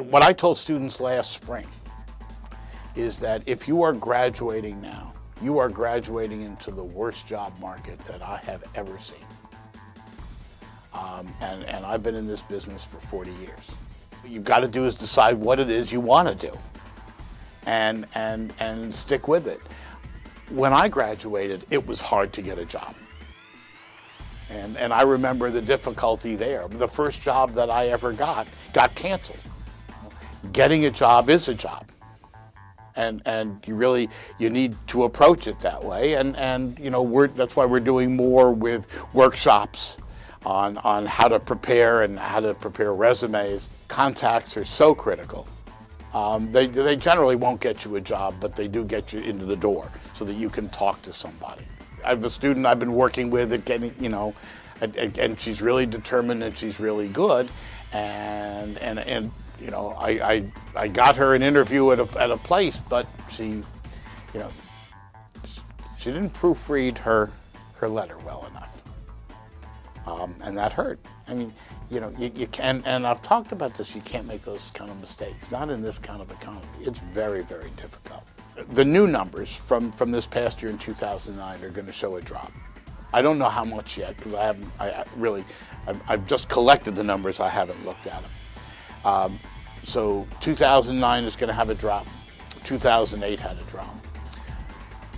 What I told students last spring is that if you are graduating now, you are graduating into the worst job market that I have ever seen. And I've been in this business for 40 years. What you've got to do is decide what it is you want to do and stick with it. When I graduated, it was hard to get a job. And I remember the difficulty there. The first job that I ever got canceled. Getting a job is a job. And you need to approach it that way. And you know, that's why we're doing more with workshops on how to prepare and how to prepare resumes. Contacts are so critical. They generally won't get you a job, but they do get you into the door so that you can talk to somebody. I have a student I've been working with at getting, you know, and she's really determined and she's really good, and you know, I got her an interview at a place, but she, you know, she didn't proofread her letter well enough, and that hurt. I mean, you know, you can, and I've talked about this, you can't make those kind of mistakes, not in this kind of economy. It's very, very difficult. The new numbers from this past year in 2009 are going to show a drop. I don't know how much yet, because I've just collected the numbers, I haven't looked at them. So 2009 is going to have a drop. 2008 had a drop.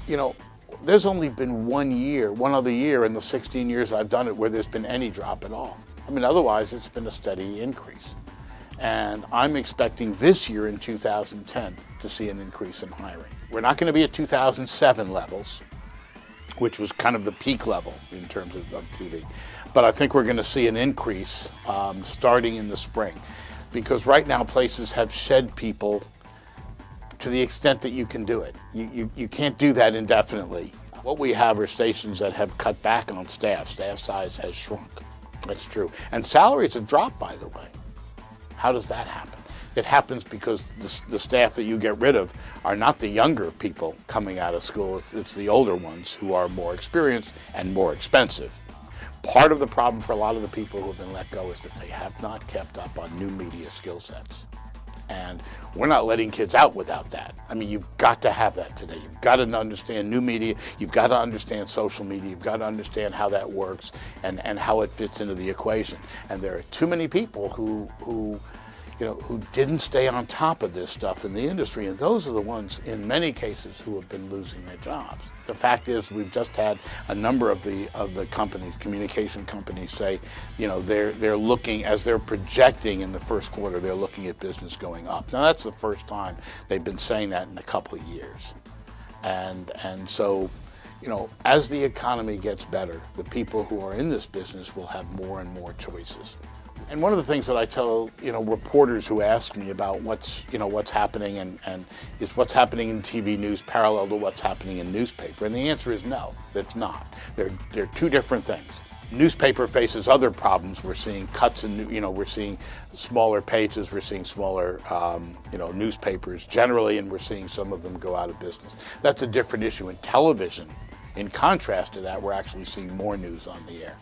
You know, there's only been one other year in the 16 years I've done it where there's been any drop at all. I mean, otherwise it's been a steady increase. And I'm expecting this year in 2010 to see an increase in hiring. We're not going to be at 2007 levels, which was kind of the peak level in terms of TV. But I think we're going to see an increase starting in the spring. Because right now places have shed people to the extent that you can do it. You can't do that indefinitely. What we have are stations that have cut back on staff. Staff size has shrunk. That's true. And salaries have dropped, by the way. How does that happen? It happens because the staff that you get rid of are not the younger people coming out of school. It's the older ones who are more experienced and more expensive. Part of the problem for a lot of the people who have been let go is that they have not kept up on new media skill sets. And we're not letting kids out without that. I mean, you've got to have that today. You've got to understand new media. You've got to understand social media. You've got to understand how that works and how it fits into the equation. And there are too many people who didn't stay on top of this stuff in the industry, and those are the ones, in many cases, who have been losing their jobs. The fact is, we've just had a number of the companies, communication companies, say, you know, they're looking, as they're projecting in the first quarter, they're looking at business going up. Now, that's the first time they've been saying that in a couple of years, and so, you know, as the economy gets better, the people who are in this business will have more and more choices. And one of the things that I tell, you know, reporters who ask me about what's happening and is what's happening in TV news parallel to what's happening in newspaper? And the answer is no, it's not. They're two different things. Newspaper faces other problems. We're seeing cuts in, you know, we're seeing smaller pages, we're seeing smaller, newspapers generally, and we're seeing some of them go out of business. That's a different issue. In television, in contrast to that, we're actually seeing more news on the air.